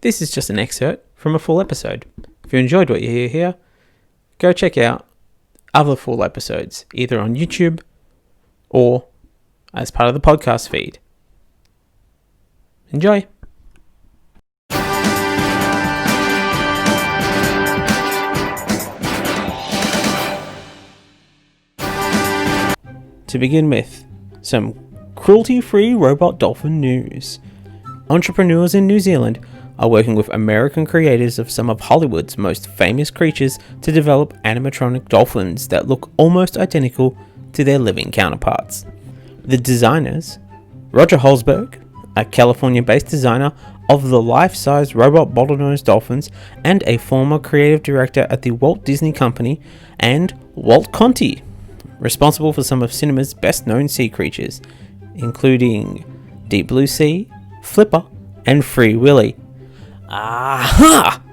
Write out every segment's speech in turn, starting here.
This is just an excerpt from a full episode. If you enjoyed what you hear here, go check out other full episodes, either on YouTube or as part of the podcast feed. Enjoy! To begin with, some cruelty-free robot dolphin news. Entrepreneurs in New Zealand are working with American creators of some of Hollywood's most famous creatures to develop animatronic dolphins that look almost identical to their living counterparts. The designers, Roger Holzberg, a California-based designer of the life-size robot bottlenose dolphins and a former creative director at the Walt Disney Company, and Walt Conti, responsible for some of cinema's best-known sea creatures, including Deep Blue Sea, Flipper, and Free Willy. Aha!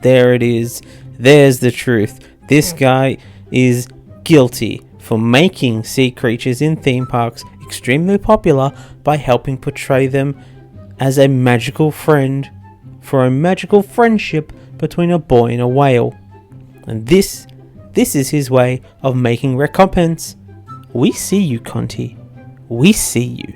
There it is. There's the truth. This guy is guilty for making sea creatures in theme parks extremely popular by helping portray them as a magical friend for a magical friendship between a boy and a whale. And this is his way of making recompense. We see you, Conti. We see you.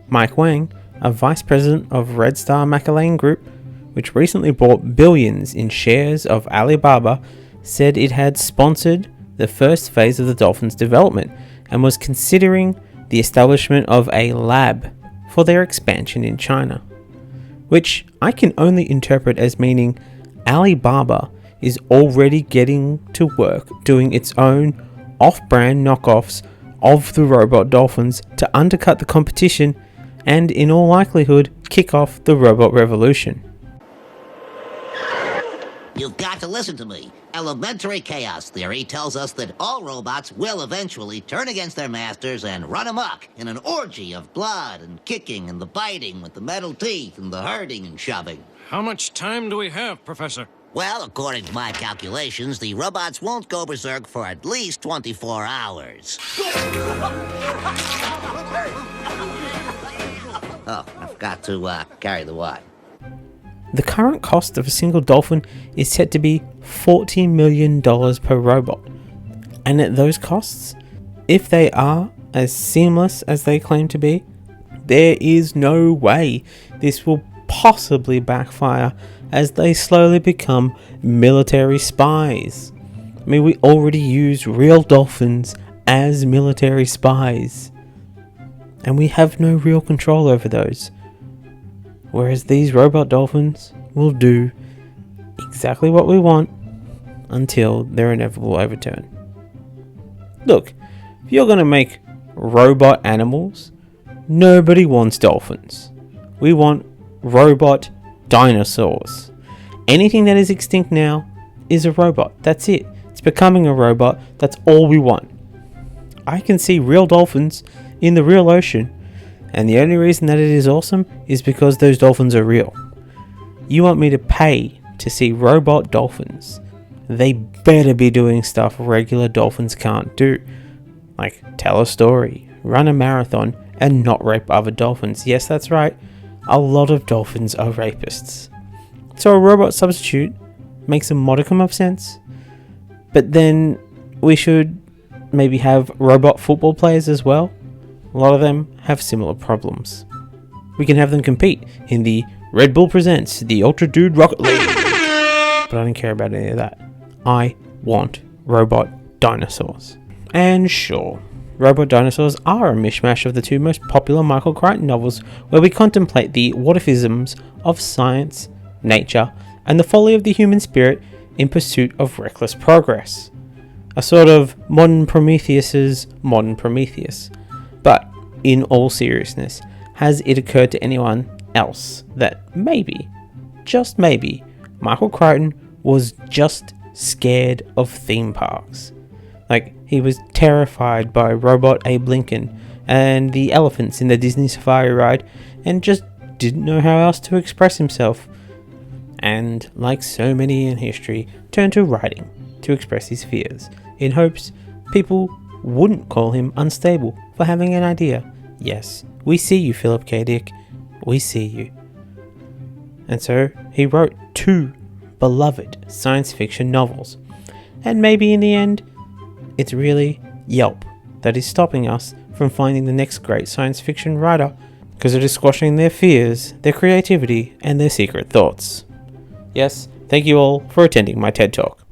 Mike Wang, a vice president of Red Star Macalane Group, which recently bought billions in shares of Alibaba, said it had sponsored the first phase of the dolphin's development and was considering the establishment of a lab for their expansion in China, which I can only interpret as meaning Alibaba is already getting to work doing its own off-brand knockoffs of the robot dolphins to undercut the competition and, in all likelihood, kick off the robot revolution. You've got to listen to me. Elementary chaos theory tells us that all robots will eventually turn against their masters and run amok in an orgy of blood and kicking and the biting with the metal teeth and the hurting and shoving. How much time do we have, Professor? Well, according to my calculations, the robots won't go berserk for at least 24 hours. Oh, I forgot to carry the wine. The current cost of a single dolphin is set to be $40 million per robot. And at those costs, if they are as seamless as they claim to be, there is no way this will possibly backfire as they slowly become military spies. I mean, we already use real dolphins as military spies, and we have no real control over those. Whereas these robot dolphins will do exactly what we want until their inevitable overturn. Look, if you're going to make robot animals, nobody wants dolphins. We want robot dinosaurs. Anything that is extinct now is a robot. That's it. It's becoming a robot. That's all we want. I can see real dolphins in the real ocean, and the only reason that it is awesome is because those dolphins are real. You want me to pay to see robot dolphins? They better be doing stuff regular dolphins can't do, like tell a story, run a marathon, and not rape other dolphins. Yes, that's right. A lot of dolphins are rapists. So a robot substitute makes a modicum of sense. But then we should maybe have robot football players as well. A lot of them have similar problems. We can have them compete in the Red Bull Presents the Ultra Dude Rocket League. But I don't care about any of that. I want robot dinosaurs. And sure, robot dinosaurs are a mishmash of the two most popular Michael Crichton novels, where we contemplate the what-ifisms of science, nature, and the folly of the human spirit in pursuit of reckless progress. A sort of modern Prometheus's modern Prometheus. But, in all seriousness, has it occurred to anyone else that maybe, just maybe, Michael Crichton was just scared of theme parks? Like, he was terrified by Robot Abe Lincoln and the elephants in the Disney Safari ride, and just didn't know how else to express himself. And, like so many in history, turned to writing to express his fears, in hopes people wouldn't call him unstable for having an idea. Yes, we see you, Philip K. Dick. We see you. And so he wrote 2 beloved science fiction novels. And maybe in the end, it's really Yelp that is stopping us from finding the next great science fiction writer, because it is squashing their fears, their creativity, and their secret thoughts. Yes, thank you all for attending my TED Talk.